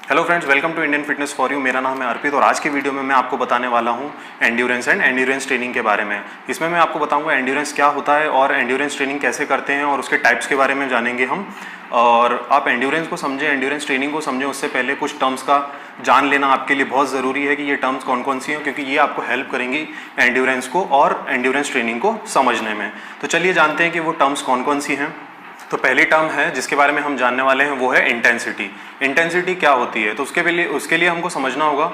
Hello friends, welcome to Indian fitness for you. मेरा नाम है अर्पित और आज के वीडियो में मैं आपको बताने वाला हूं एंड्योरेंस एंड एंड्योरेंस ट्रेनिंग के बारे में। इसमें मैं आपको बताऊंगा एंड्योरेंस क्या होता है और एंड्योरेंस ट्रेनिंग कैसे करते हैं और उसके टाइप्स के बारे में जानेंगे हम। और आप एंड्योरेंस को समझें, एंड्योरेंस ट्रेनिंग को समझें उससे पहले कुछ टर्म्स का जान लेना आपके लिए बहुत ज़रूरी है कि ये टर्म्स कौन कौन सी हैं, क्योंकि ये आपको हेल्प करेंगी एंड्योरेंस को और एंड्योरेंस ट्रेनिंग को समझने में। तो चलिए जानते हैं कि वो टर्म्स कौन कौन सी हैं। तो पहली टर्म है जिसके बारे में हम जानने वाले हैं वो है इंटेंसिटी। इंटेंसिटी क्या होती है? तो उसके लिए हमको समझना होगा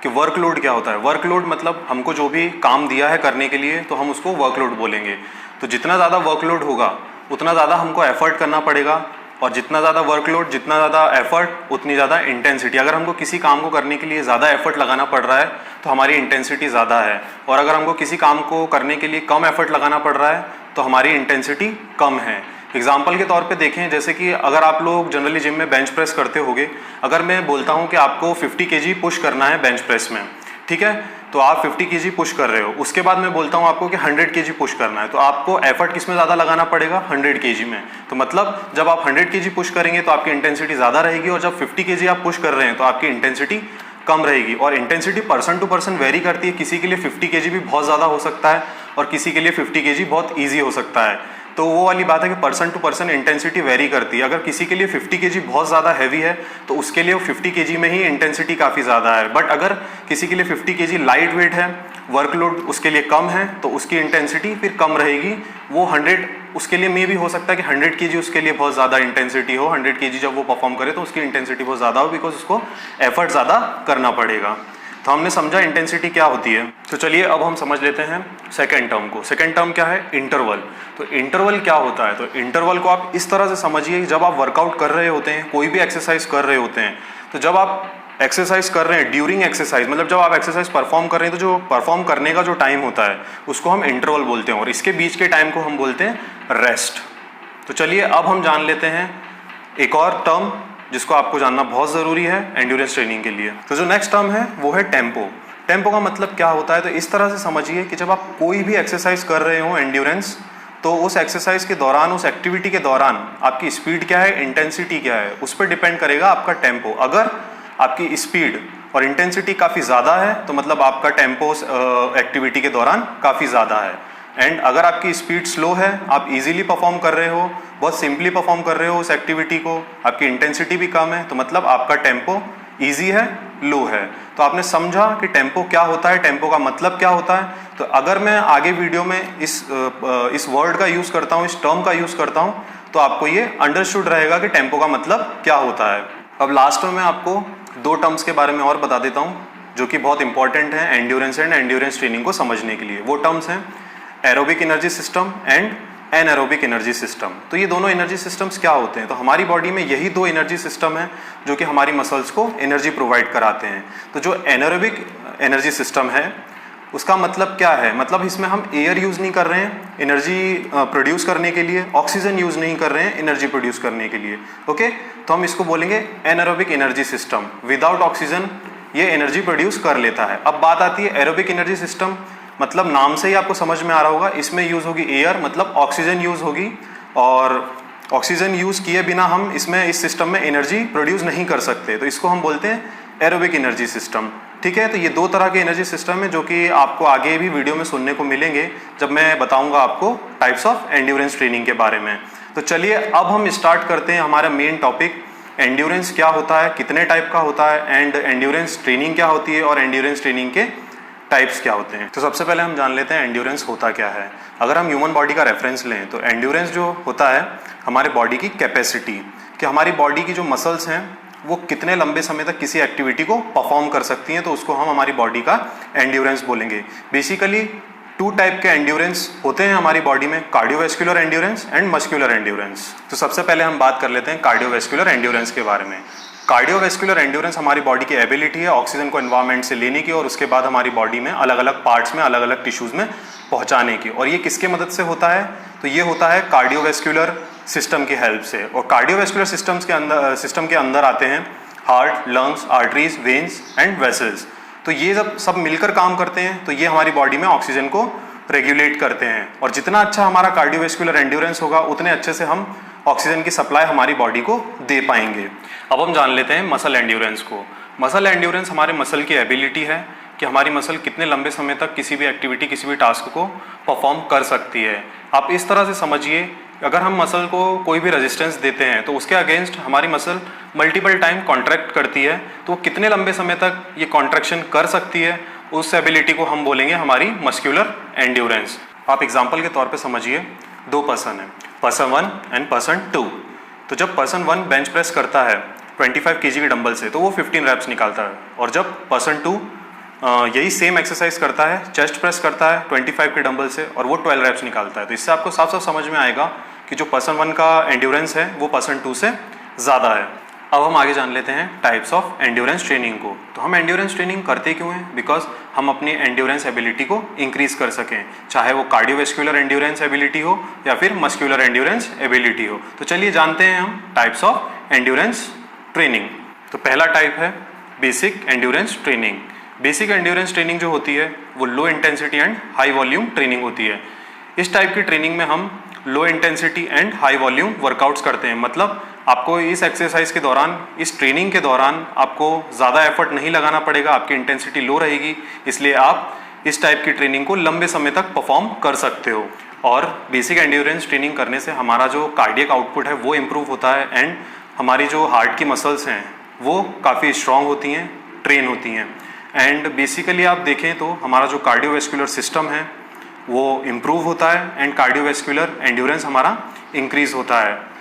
कि वर्कलोड क्या होता है। वर्कलोड मतलब हमको जो भी काम दिया है करने के लिए तो हम उसको वर्कलोड बोलेंगे। तो जितना ज़्यादा वर्कलोड होगा उतना ज़्यादा हमको एफर्ट करना पड़ेगा, और जितना ज़्यादा वर्कलोड जितना ज़्यादा एफर्ट उतनी ज़्यादा इंटेंसिटी। अगर हमको किसी काम को करने के लिए ज़्यादा एफर्ट लगाना पड़ रहा है तो हमारी इंटेंसिटी ज़्यादा है, और अगर हमको किसी काम को करने के लिए कम एफर्ट लगाना पड़ रहा है तो हमारी इंटेंसिटी कम है। एग्जाम्पल के तौर पे देखें, जैसे कि अगर आप लोग जनरली जिम में बेंच प्रेस करते होगे, अगर मैं बोलता हूं कि आपको 50 केजी पुश करना है बेंच प्रेस में, ठीक है, तो आप 50 केजी पुश कर रहे हो। उसके बाद मैं बोलता हूं आपको कि 100 केजी पुश करना है, तो आपको एफर्ट किस में ज़्यादा लगाना पड़ेगा? 100 केजी में। तो मतलब जब आप 100 केजी पुश करेंगे तो आपकी इंटेंसिटी ज़्यादा रहेगी, और जब 50 केजी आप पुश कर रहे हैं तो आपकी इंटेंसिटी कम रहेगी। और intensity person to person vary करती है। किसी के लिए 50 केजी भी बहुत ज़्यादा हो सकता है और किसी के लिए 50 केजी बहुत ईजी हो सकता है। तो वो वाली बात है कि person to person intensity vary करती है। अगर किसी के लिए 50 केजी बहुत ज़्यादा हैवी है तो उसके लिए 50 केजी में ही इंटेंसिटी काफ़ी ज़्यादा है। बट अगर किसी के लिए 50 केजी लाइट वेट है, वर्कलोड उसके लिए कम है, तो उसकी इंटेंसिटी फिर कम रहेगी। वो 100 उसके लिए मे भी हो सकता है कि 100 केजी उसके लिए बहुत ज़्यादा इंटेंसिटी हो। 100 केजी जब वो परफॉर्म करे तो उसकी इंटेंसिटी बहुत ज़्यादा हो, बिकॉज उसको एफर्ट ज़्यादा करना पड़ेगा। तो हमने समझा इंटेंसिटी क्या होती है। तो चलिए अब हम समझ लेते हैं सेकेंड टर्म को। सेकेंड टर्म क्या है? इंटरवल। तो इंटरवल क्या होता है? तो इंटरवल को आप इस तरह से समझिए कि जब आप वर्कआउट कर रहे होते हैं, कोई भी एक्सरसाइज कर रहे होते हैं, तो जब आप एक्सरसाइज कर रहे हैं ड्यूरिंग एक्सरसाइज, मतलब जब आप एक्सरसाइज परफॉर्म कर रहे हैं तो जो परफॉर्म करने का जो टाइम होता है उसको हम इंटरवल बोलते हैं, और इसके बीच के टाइम को हम बोलते हैं रेस्ट। तो चलिए अब हम जान लेते हैं एक और टर्म जिसको आपको जानना बहुत ज़रूरी है एंड्योरेंस ट्रेनिंग के लिए। तो जो नेक्स्ट टर्म है वो है टेम्पो। टेम्पो का मतलब क्या होता है? तो इस तरह से समझिए कि जब आप कोई भी एक्सरसाइज कर रहे हो एंड्योरेंस, तो उस एक्सरसाइज के दौरान, उस एक्टिविटी के दौरान आपकी स्पीड क्या है, इंटेंसिटी क्या है, उस पर डिपेंड करेगा आपका टेम्पो। अगर आपकी स्पीड और इंटेंसिटी काफ़ी ज़्यादा है तो मतलब आपका टेम्पो एक्टिविटी के दौरान काफ़ी ज़्यादा है। एंड अगर आपकी स्पीड स्लो है, आप इजीली परफॉर्म कर रहे हो, बहुत सिंपली परफॉर्म कर रहे हो उस एक्टिविटी को, आपकी इंटेंसिटी भी कम है, तो मतलब आपका टेम्पो इजी है, लो है। तो आपने समझा कि टेम्पो क्या होता है, टेम्पो का मतलब क्या होता है। तो अगर मैं आगे वीडियो में इस वर्ड का यूज़ करता हूँ, इस टर्म का यूज़ करता हूँ, तो आपको ये अंडरस्टूड रहेगा कि टेम्पो का मतलब क्या होता है। अब लास्ट में मैं आपको दो टर्म्स के बारे में और बता देता हूँ जो कि बहुत इंपॉर्टेंट है एंड्योरेंस एंड एंड्योरेंस ट्रेनिंग को समझने के लिए। वो टर्म्स हैं aerobic energy system and anaerobic energy system. तो ये दोनों एनर्जी सिस्टम्स क्या होते हैं? तो हमारी बॉडी में यही दो एनर्जी सिस्टम है जो कि हमारी मसल्स को एनर्जी प्रोवाइड कराते हैं। तो जो एनएरोबिक एनर्जी सिस्टम है उसका मतलब क्या है? मतलब इसमें हम एयर यूज़ नहीं कर रहे हैं एनर्जी प्रोड्यूस करने के लिए, ऑक्सीजन यूज़ नहीं कर रहे हैं एनर्जी प्रोड्यूस करने के लिए। ओके, तो हम इसको बोलेंगे anaerobic energy system. Without oxygen ये एनर्जी प्रोड्यूस कर लेता है। अब बात आती है एरोबिक एनर्जी सिस्टम, मतलब नाम से ही आपको समझ में आ रहा होगा, इसमें यूज़ होगी एयर, मतलब ऑक्सीजन यूज़ होगी, और ऑक्सीजन यूज़ किए बिना हम इसमें इस सिस्टम में एनर्जी प्रोड्यूस नहीं कर सकते, तो इसको हम बोलते हैं एरोबिक एनर्जी सिस्टम। ठीक है, तो ये दो तरह के एनर्जी सिस्टम है जो कि आपको आगे भी वीडियो में सुनने को मिलेंगे जब मैं बताऊंगा आपको टाइप्स ऑफ एंड्योरेंस ट्रेनिंग के बारे में। तो चलिए अब हम स्टार्ट करते हैं हमारा मेन टॉपिक, एंड्योरेंस क्या होता है, कितने टाइप का होता है, एंड एंड्योरेंस ट्रेनिंग क्या होती है और एंड्योरेंस ट्रेनिंग के टाइप्स क्या होते हैं। तो सबसे पहले हम जान लेते हैं एंड्योरेंस होता क्या है। अगर हम ह्यूमन बॉडी का रेफरेंस लें तो एंड्योरेंस जो होता है हमारे बॉडी की कैपेसिटी, कि हमारी बॉडी की जो मसल्स हैं वो कितने लंबे समय तक किसी एक्टिविटी को परफॉर्म कर सकती हैं, तो उसको हम हमारी बॉडी का एंड्योरेंस बोलेंगे। बेसिकली टू टाइप के एंड्योरेंस होते हैं हमारी बॉडी में, cardiovascular endurance and muscular endurance. तो सबसे पहले हम बात कर लेते हैं कार्डियोवैस्कुलर एंड्योरेंस के बारे में। कार्डियोवैस्कुलर एंड्योरेंस हमारी बॉडी की एबिलिटी है ऑक्सीजन को एनवायरनमेंट से लेने की और उसके बाद हमारी बॉडी में अलग अलग पार्ट्स में, अलग अलग टिश्यूज में पहुंचाने की। और ये किसके मदद से होता है? तो ये होता है कार्डियोवैस्कुलर सिस्टम की हेल्प से। और कार्डियोवैस्कुलर सिस्टम के अंदर आते हैं heart, lungs, arteries, veins and vessels. तो ये जब सब मिलकर काम करते हैं तो ये हमारी बॉडी में ऑक्सीजन को रेगुलेट करते हैं। और जितना अच्छा हमारा कार्डियोवैस्कुलर एंड्योरेंस होगा उतने अच्छे से हम ऑक्सीजन की सप्लाई हमारी बॉडी को दे पाएंगे। अब हम जान लेते हैं मसल एंड्योरेंस को। मसल एंड्योरेंस हमारे मसल की एबिलिटी है कि हमारी मसल कितने लंबे समय तक किसी भी एक्टिविटी, किसी भी टास्क को परफॉर्म कर सकती है। आप इस तरह से समझिए, अगर हम मसल को कोई भी रेजिस्टेंस देते हैं तो उसके अगेंस्ट हमारी मसल मल्टीपल टाइम कॉन्ट्रैक्ट करती है, तो वो कितने लंबे समय तक ये कॉन्ट्रैक्शन कर सकती है, उस एबिलिटी को हम बोलेंगे हमारी मस्कुलर एंड्योरेंस। आप एग्जांपल के तौर पे समझिए, दो पर्सन है, पर्सन 1 एंड पर्सन 2। तो जब पर्सन 1 बेंच प्रेस करता है 25 kg के डंबल से तो वो 15 रैप्स निकालता है, और जब पर्सन 2 यही सेम एक्सरसाइज करता है, चेस्ट प्रेस करता है 25 के डंबल से और वो 12 रैप्स निकालता है। तो इससे आपको साफ साफ समझ में आएगा कि जो पर्सन 1 का एंड्योरेंस है वो पर्सन 2 से ज़्यादा है। अब हम आगे जान लेते हैं टाइप्स ऑफ एंड्योरेंस ट्रेनिंग को। तो हम एंड्योरेंस ट्रेनिंग करते क्यों हैं? बिकॉज हम अपनी एंड्योरेंस एबिलिटी को इंक्रीज कर सकें, चाहे वो कार्डियोवैस्कुलर एंड्योरेंस एबिलिटी हो या फिर मस्कुलर एंड्योरेंस एबिलिटी हो। तो चलिए जानते हैं हम टाइप्स ऑफ एंड्योरेंस ट्रेनिंग। तो पहला टाइप है basic endurance training. Basic endurance training जो होती है वो low intensity and high volume training होती है। इस टाइप की ट्रेनिंग में हम low intensity and high volume workouts करते हैं। मतलब आपको इस एक्सरसाइज के दौरान, इस ट्रेनिंग के दौरान आपको ज़्यादा एफर्ट नहीं लगाना पड़ेगा, आपकी इंटेंसिटी लो रहेगी, इसलिए आप इस टाइप की ट्रेनिंग को लंबे समय तक परफॉर्म कर सकते हो। और बेसिक एंड्योरेंस ट्रेनिंग करने से हमारा जो कार्डियक आउटपुट है वो इम्प्रूव होता है एंड हमारी जो हार्ट की मसल्स हैं वो काफ़ी स्ट्रॉन्ग होती हैं, ट्रेन होती हैं। एंड बेसिकली आप देखें तो हमारा जो कार्डियोवैस्कुलर सिस्टम है वो इम्प्रूव होता है एंड कार्डियोवैस्कुलर एंड्योरेंस हमारा इंक्रीज होता है।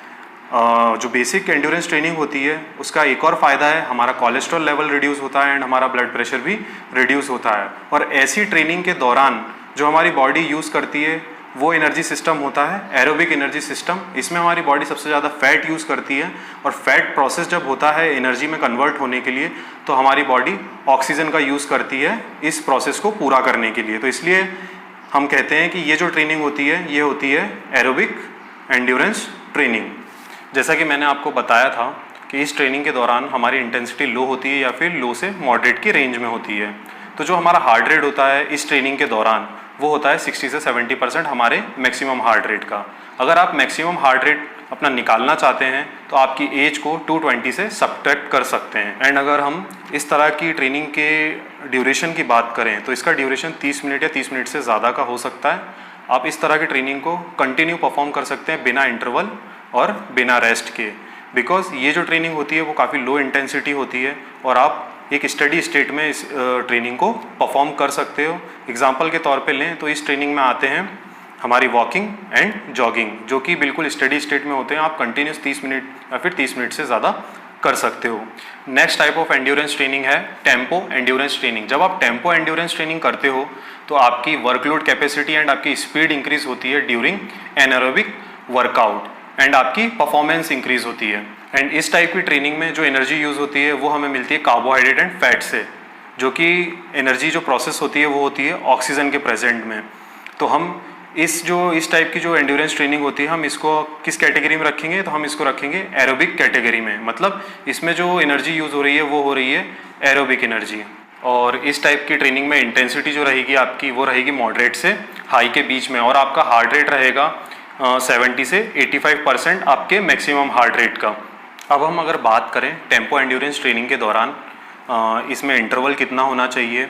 जो बेसिक एंड्योरेंस ट्रेनिंग होती है उसका एक और फ़ायदा है, हमारा कोलेस्ट्रॉल लेवल रिड्यूस होता है एंड हमारा ब्लड प्रेशर भी रिड्यूस होता है। और ऐसी ट्रेनिंग के दौरान जो हमारी बॉडी यूज़ करती है वो एनर्जी सिस्टम होता है एरोबिक एनर्जी सिस्टम। इसमें हमारी बॉडी सबसे ज़्यादा फैट यूज़ करती है और फैट प्रोसेस जब होता है एनर्जी में कन्वर्ट होने के लिए तो हमारी बॉडी ऑक्सीजन का यूज़ करती है इस प्रोसेस को पूरा करने के लिए। तो इसलिए हम कहते हैं कि ये जो ट्रेनिंग होती है ये होती है एरोबिक एंड्योरेंस ट्रेनिंग। जैसा कि मैंने आपको बताया था कि इस ट्रेनिंग के दौरान हमारी इंटेंसिटी लो होती है या फिर लो से मॉडरेट की रेंज में होती है। तो जो हमारा हार्ट रेट होता है इस ट्रेनिंग के दौरान वो होता है 60 से 70% हमारे मैक्सिमम हार्ट रेट का। अगर आप मैक्सिमम हार्ट रेट अपना निकालना चाहते हैं तो आपकी एज को 220 से सब्ट्रैक्ट कर सकते हैं। एंड अगर हम इस तरह की ट्रेनिंग के ड्यूरेशन की बात करें तो इसका ड्यूरेशन 30 मिनट या 30 मिनट से ज़्यादा का हो सकता है। आप इस तरह की ट्रेनिंग को कंटिन्यू परफॉर्म कर सकते हैं बिना इंटरवल और बिना रेस्ट के, बिकॉज ये जो ट्रेनिंग होती है वो काफ़ी लो इंटेंसिटी होती है और आप एक स्टडी स्टेट में इस ट्रेनिंग को परफॉर्म कर सकते हो। एग्जांपल के तौर पे लें तो इस ट्रेनिंग में आते हैं हमारी वॉकिंग एंड जॉगिंग, जो कि बिल्कुल स्टडी स्टेट में होते हैं। आप कंटिन्यूस 30 मिनट या फिर 30 मिनट से ज़्यादा कर सकते हो। Next type of endurance training है टेम्पो एंड्योरेंस ट्रेनिंग। जब आप टेम्पो एंड्योरेंस ट्रेनिंग करते हो तो आपकी वर्कलोड कैपेसिटी एंड आपकी स्पीड इंक्रीज होती है ड्यूरिंग एनारोबिक वर्कआउट एंड आपकी परफॉर्मेंस इंक्रीज होती है। एंड इस टाइप की ट्रेनिंग में जो एनर्जी यूज़ होती है वो हमें मिलती है कार्बोहाइड्रेट एंड फैट से, जो कि एनर्जी जो प्रोसेस होती है वो होती है ऑक्सीजन के प्रेजेंट में। तो हम इस टाइप की जो एंड्योरेंस ट्रेनिंग होती है हम इसको किस कैटेगरी में रखेंगे? तो हम इसको रखेंगे एरोबिक कैटेगरी में। मतलब इसमें जो एनर्जी यूज़ हो रही है वो हो रही है एरोबिक एनर्जी। और इस टाइप की ट्रेनिंग में इंटेंसिटी जो रहेगी आपकी वो रहेगी मॉडरेट से हाई के बीच में, और आपका हार्ट रेट रहेगा 70 से 85% आपके मैक्सिमम हार्ट रेट का। अब हम अगर बात करें टेम्पो एंड्योरेंस ट्रेनिंग के दौरान इसमें इंटरवल कितना होना चाहिए,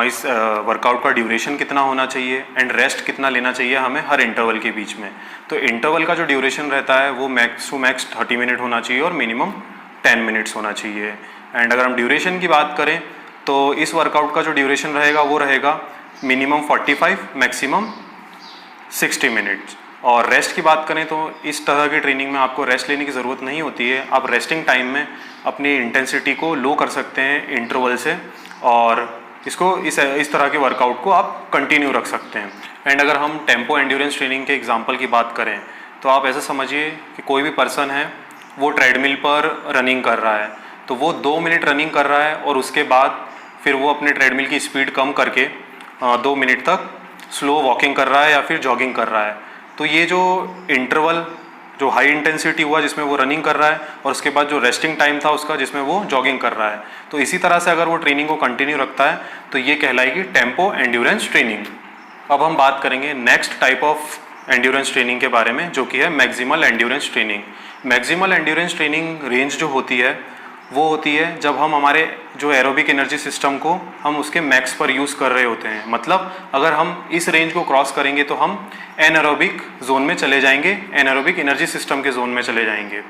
इस वर्कआउट का ड्यूरेशन कितना होना चाहिए एंड रेस्ट कितना लेना चाहिए हमें हर इंटरवल के बीच में। तो इंटरवल का जो ड्यूरेशन रहता है वो मैक्स टू मैक्स 30 मिनट होना चाहिए और मिनिमम 10 मिनट्स होना चाहिए। एंड अगर हम ड्यूरेशन की बात करें तो इस वर्कआउट का जो ड्यूरेशन रहेगा वो रहेगा मिनिमम 45 मैक्सिमम 60 मिनट्स। और रेस्ट की बात करें तो इस तरह की ट्रेनिंग में आपको रेस्ट लेने की ज़रूरत नहीं होती है। आप रेस्टिंग टाइम में अपनी इंटेंसिटी को लो कर सकते हैं इंटरवल से और इसको इस तरह के वर्कआउट को आप कंटिन्यू रख सकते हैं। एंड अगर हम टेम्पो एंड्योरेंस ट्रेनिंग के एग्जांपल की बात करें तो आप ऐसा समझिए कि कोई भी पर्सन है वो ट्रेडमिल पर रनिंग कर रहा है, तो वो 2 मिनट रनिंग कर रहा है और उसके बाद फिर वो अपने ट्रेडमिल की स्पीड कम करके 2 मिनट तक स्लो वॉकिंग कर रहा है या फिर जॉगिंग कर रहा है। तो ये जो इंटरवल जो हाई इंटेंसिटी हुआ जिसमें वो रनिंग कर रहा है और उसके बाद जो रेस्टिंग टाइम था उसका जिसमें वो जॉगिंग कर रहा है, तो इसी तरह से अगर वो ट्रेनिंग को कंटिन्यू रखता है तो ये कहलाएगी टेम्पो एंड्योरेंस ट्रेनिंग। अब हम बात करेंगे next type of endurance training के बारे में, जो कि है maximal endurance training. Maximal endurance training range जो होती है वो होती है जब हम हमारे जो एरोबिक एनर्जी सिस्टम को हम उसके मैक्स पर यूज़ कर रहे होते हैं। मतलब अगर हम इस रेंज को क्रॉस करेंगे तो हम एनारोबिक जोन में चले जाएंगे, एनारोबिक एनर्जी सिस्टम के जोन में चले जाएंगे।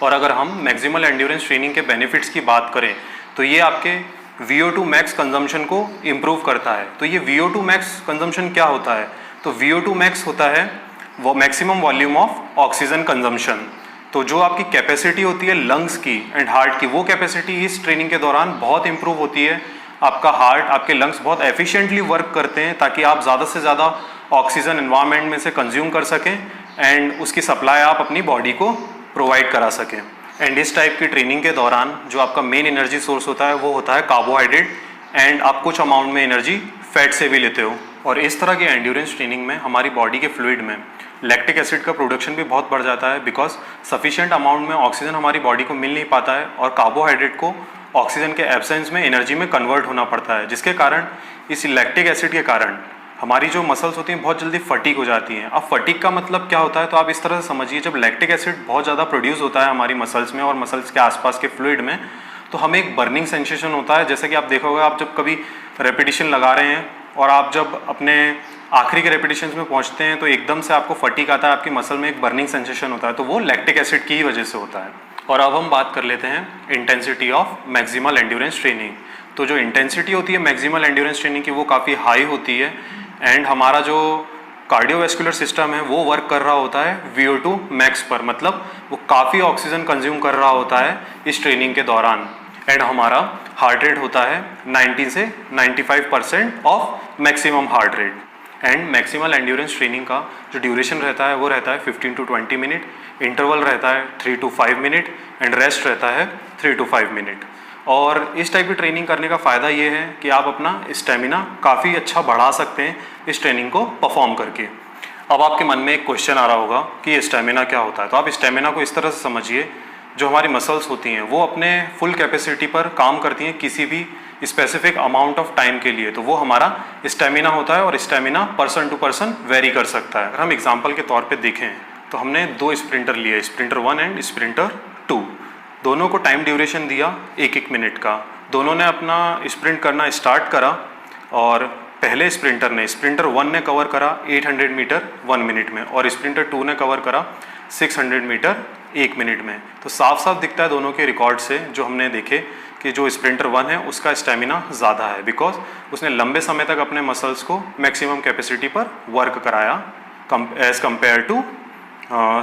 और अगर हम मैक्सिमल एंड्योरेंस ट्रेनिंग के बेनिफिट्स की बात करें तो ये आपके VO2 मैक्स कंजम्पशन को इम्प्रूव करता है। तो ये VO2 मैक्स कंजम्पशन क्या होता है? तो VO2 मैक्स होता है वो maximum volume of oxygen consumption. तो जो आपकी कैपेसिटी होती है लंग्स की एंड हार्ट की, वो कैपेसिटी इस ट्रेनिंग के दौरान बहुत इंप्रूव होती है। आपका हार्ट, आपके लंग्स बहुत एफिशिएंटली वर्क करते हैं ताकि आप ज़्यादा से ज़्यादा ऑक्सीजन एनवायरनमेंट में से कंज्यूम कर सकें एंड उसकी सप्लाई आप अपनी बॉडी को प्रोवाइड करा सकें। एंड इस टाइप की ट्रेनिंग के दौरान जो आपका मेन एनर्जी सोर्स होता है वो होता है कार्बोहाइड्रेट, एंड आप कुछ अमाउंट में एनर्जी फैट से भी लेते हो। और इस तरह की एंड्योरेंस ट्रेनिंग में हमारी बॉडी के फ्लूइड में लैक्टिक एसिड का प्रोडक्शन भी बहुत बढ़ जाता है, बिकॉज सफिशिएंट अमाउंट में ऑक्सीजन हमारी बॉडी को मिल नहीं पाता है और कार्बोहाइड्रेट को ऑक्सीजन के एब्सेंस में एनर्जी में कन्वर्ट होना पड़ता है, जिसके कारण इस लैक्टिक एसिड के कारण हमारी जो मसल्स होती हैं बहुत जल्दी फटीग हो जाती हैं। अब फटीग का मतलब क्या होता है? तो आप इस तरह से समझिए, जब लैक्टिक एसिड बहुत ज़्यादा प्रोड्यूस होता है हमारी मसल्स में और मसल्स के आसपास के फ्लूइड में, तो हमें एक बर्निंग सेंसेशन होता है। जैसे कि आप देखोगे, आप जब कभी रेपिटेशन लगा रहे हैं और आप जब अपने आखिरी के रेपिटेशन में पहुंचते हैं तो एकदम से आपको फटीग आता है, आपकी मसल में एक बर्निंग सेंसेशन होता है, तो वो लैक्टिक एसिड की ही वजह से होता है। और अब हम बात कर लेते हैं intensity of maximal endurance training. तो जो इंटेंसिटी होती है मैक्सिमल एंड्योरेंस ट्रेनिंग की वो काफ़ी हाई होती है, एंड हमारा जो कार्डियोवैस्कुलर सिस्टम है वो वर्क कर रहा होता है VO2 मैक्स पर, मतलब वो काफ़ी ऑक्सीजन कंज्यूम कर रहा होता है इस ट्रेनिंग के दौरान। एंड हमारा हार्ट रेट होता है 90 से 95% of maximum heart rate. And maximal endurance training का जो ड्यूरेशन रहता है वो रहता है 15 to 20 मिनट, इंटरवल रहता है 3 to 5 मिनट एंड रेस्ट रहता है 3 to 5 मिनट। और इस टाइप की ट्रेनिंग करने का फ़ायदा ये है कि आप अपना स्टेमिना काफ़ी अच्छा बढ़ा सकते हैं इस ट्रेनिंग को परफॉर्म करके। अब आपके मन में एक क्वेश्चन आ रहा होगा कि ये स्टेमिना क्या होता है? तो आप स्टेमिना को इस तरह से समझिए, जो हमारी मसल्स होती हैं वो अपने फुल कैपेसिटी पर काम करती हैं किसी भी स्पेसिफिक अमाउंट ऑफ टाइम के लिए, तो वो हमारा स्टेमिना होता है। और stamina person to person vary कर सकता है। अगर हम एग्जांपल के तौर पे देखें तो हमने दो स्प्रिंटर लिए, स्प्रिंटर 1 एंड स्प्रिंटर 2। दोनों को टाइम ड्यूरेशन दिया 1-1 मिनट का। दोनों ने अपना स्प्रिंट करना स्टार्ट करा और पहले स्प्रिंटर 1 ने कवर करा 800 मीटर 1 मिनट में और स्प्रिंटर 2 ने कवर करा 600 मीटर 1 मिनट में। तो साफ साफ दिखता है दोनों के रिकॉर्ड से जो हमने देखे कि जो स्प्रिंटर 1 है उसका स्टेमिना ज़्यादा है, बिकॉज उसने लंबे समय तक अपने मसल्स को मैक्सिमम कैपेसिटी पर वर्क कराया as compare to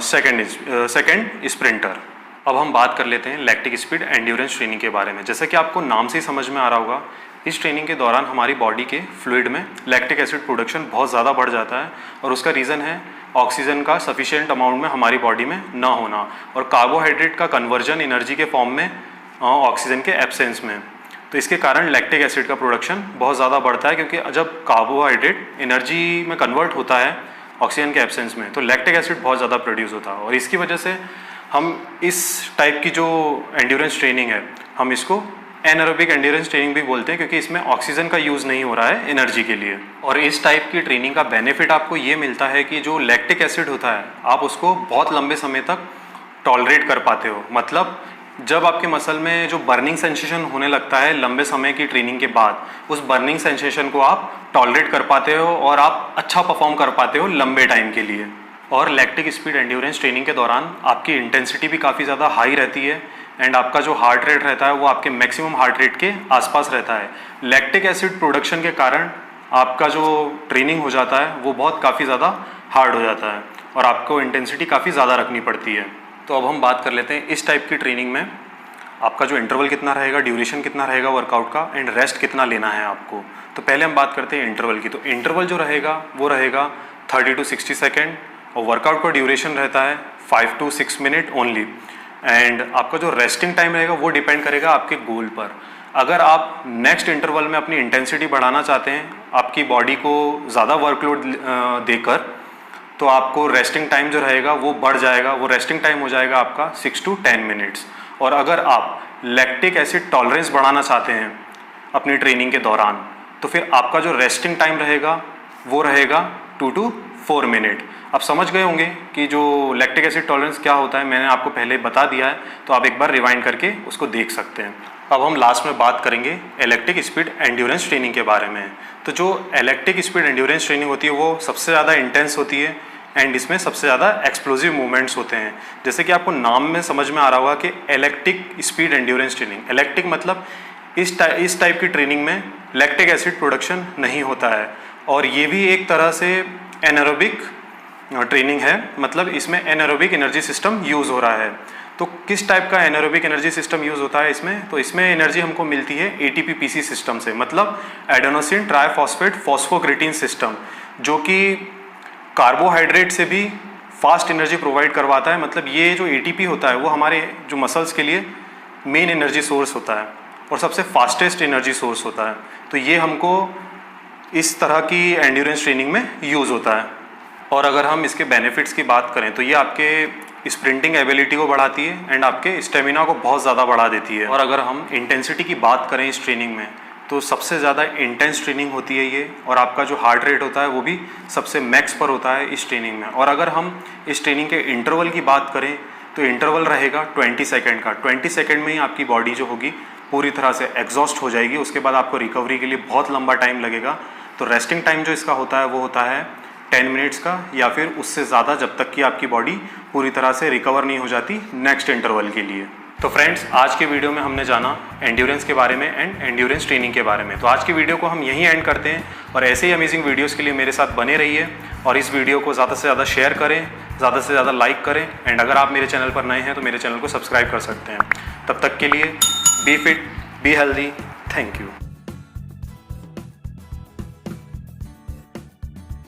second sprinter. अब हम बात कर लेते हैं लैक्टिक स्पीड एंड्योरेंस ट्रेनिंग के बारे में। जैसे कि आपको नाम से ही समझ में आ रहा होगा, इस ट्रेनिंग के दौरान हमारी बॉडी के फ्लूइड में लैक्टिक एसिड प्रोडक्शन बहुत ज़्यादा बढ़ जाता है और उसका रीज़न है ऑक्सीजन का सफिशिएंट अमाउंट में हमारी बॉडी में ना होना और कार्बोहाइड्रेट का कन्वर्जन एनर्जी के फॉर्म में ऑक्सीजन के एब्सेंस में। तो इसके कारण लैक्टिक एसिड का प्रोडक्शन बहुत ज़्यादा बढ़ता है, क्योंकि जब कार्बोहाइड्रेट एनर्जी में कन्वर्ट होता है ऑक्सीजन के एब्सेंस में तो लैक्टिक एसिड बहुत ज़्यादा प्रोड्यूस होता है। और इसकी वजह से हम इस टाइप की जो एंड्योरेंस ट्रेनिंग है हम इसको एनारोबिक एंड्योरेंस ट्रेनिंग भी बोलते हैं, क्योंकि इसमें ऑक्सीजन का यूज़ नहीं हो रहा है एनर्जी के लिए। और इस टाइप की ट्रेनिंग का बेनिफिट आपको ये मिलता है कि जो लैक्टिक एसिड होता है आप उसको बहुत लंबे समय तक टॉलरेट कर पाते हो। मतलब जब आपके मसल में जो बर्निंग सेंसेशन होने लगता है लंबे समय की ट्रेनिंग के बाद, उस बर्निंग सेंसेशन को आप टॉलरेट कर पाते हो और आप अच्छा परफॉर्म कर पाते हो लंबे टाइम के लिए। और लैक्टिक स्पीड एंड्योरेंस ट्रेनिंग के दौरान आपकी इंटेंसिटी भी काफ़ी ज़्यादा हाई रहती है एंड आपका जो हार्ट रेट रहता है वो आपके मैक्सिमम हार्ट रेट के आसपास रहता है। लैक्टिक एसिड प्रोडक्शन के कारण आपका जो ट्रेनिंग हो जाता है वो बहुत काफ़ी ज़्यादा हार्ड हो जाता है और आपको इंटेंसिटी काफ़ी ज़्यादा रखनी पड़ती है। तो अब हम बात कर लेते हैं इस टाइप की ट्रेनिंग में आपका जो इंटरवल कितना रहेगा, ड्यूरेशन कितना रहेगा वर्कआउट का एंड रेस्ट कितना लेना है आपको। तो पहले हम बात करते हैं इंटरवल की। तो इंटरवल जो रहेगा वो रहेगा 30 to 60 सेकेंड और वर्कआउट का ड्यूरेशन रहता है 5 to 6 मिनट ओनली। एंड आपका जो रेस्टिंग टाइम रहेगा वो डिपेंड करेगा आपके गोल पर। अगर आप नेक्स्ट इंटरवल में अपनी इंटेंसिटी बढ़ाना चाहते हैं, आपकी बॉडी को ज़्यादा वर्कलोड देकर, तो आपको रेस्टिंग टाइम जो रहेगा वो बढ़ जाएगा। वो रेस्टिंग टाइम हो जाएगा आपका 6 to 10 मिनट्स। और अगर आप लैक्टिक एसिड टॉलरेंस बढ़ाना चाहते हैं अपनी ट्रेनिंग के दौरान, तो फिर आपका जो रेस्टिंग टाइम रहेगा वो रहेगा 2 to 4 मिनट। आप समझ गए होंगे कि जो लैक्टिक एसिड टॉलरेंस क्या होता है, मैंने आपको पहले बता दिया है, तो आप एक बार रिवाइंड करके उसको देख सकते हैं। अब हम लास्ट में बात करेंगे इलेक्ट्रिक स्पीड एंड्योरेंस ट्रेनिंग के बारे में। तो जो इलेक्ट्रिक स्पीड एंड्योरेंस ट्रेनिंग होती है वो सबसे ज़्यादा इंटेंस होती है एंड इसमें सबसे ज़्यादा एक्सप्लोजिव मूवमेंट्स होते हैं। जैसे कि आपको नाम में समझ में आ रहा होगा कि electric speed endurance training, electric मतलब इस टाइप की ट्रेनिंग में लैक्टिक एसिड प्रोडक्शन नहीं होता है, और ये भी एक तरह से एनारोबिक ट्रेनिंग है, मतलब इसमें एनारोबिक एनर्जी सिस्टम यूज़ हो रहा है। तो किस टाइप का एनारोबिक एनर्जी सिस्टम यूज़ होता है इसमें? तो इसमें एनर्जी हमको मिलती है ATP-PC सिस्टम से, मतलब एडेनोसिन ट्राइफॉस्फेट फॉस्फोक्रेटिन सिस्टम, जो कि कार्बोहाइड्रेट से भी फास्ट एनर्जी प्रोवाइड करवाता है। मतलब ये जो ATP होता है वो हमारे जो मसल्स के लिए मेन एनर्जी सोर्स होता है और सबसे फास्टेस्ट एनर्जी सोर्स होता है। तो ये हमको इस तरह की एंड्योरेंस ट्रेनिंग में यूज़ होता है। और अगर हम इसके बेनिफिट्स की बात करें तो ये आपके स्प्रिंटिंग एबिलिटी को बढ़ाती है एंड आपके स्टेमिना को बहुत ज़्यादा बढ़ा देती है। और अगर हम इंटेंसिटी की बात करें इस ट्रेनिंग में, तो सबसे ज़्यादा इंटेंस ट्रेनिंग होती है ये, और आपका जो हार्ट रेट होता है वो भी सबसे मैक्स पर होता है इस ट्रेनिंग में। और अगर हम इस ट्रेनिंग के इंटरवल की बात करें तो इंटरवल रहेगा 20 सेकेंड का। 20 सेकेंड में ही आपकी बॉडी जो होगी पूरी तरह से एग्जॉस्ट हो जाएगी। उसके बाद आपको रिकवरी के लिए बहुत लंबा टाइम लगेगा। तो रेस्टिंग टाइम जो इसका होता है वो होता है 10 मिनट्स का, या फिर उससे ज़्यादा, जब तक कि आपकी बॉडी पूरी तरह से रिकवर नहीं हो जाती नेक्स्ट इंटरवल के लिए। तो फ्रेंड्स, आज के वीडियो में हमने जाना एंड्योरेंस के बारे में एंड एंड्योरेंस ट्रेनिंग के बारे में। तो आज की वीडियो को हम यहीं एंड करते हैं, और ऐसे ही अमेजिंग वीडियोस के लिए मेरे साथ बने रहिए और इस वीडियो को ज़्यादा से ज़्यादा शेयर करें, ज़्यादा से ज़्यादा लाइक करें, एंड अगर आप मेरे चैनल पर नए हैं तो मेरे चैनल को सब्सक्राइब कर सकते हैं। तब तक के लिए be fit, be healthy, thank you.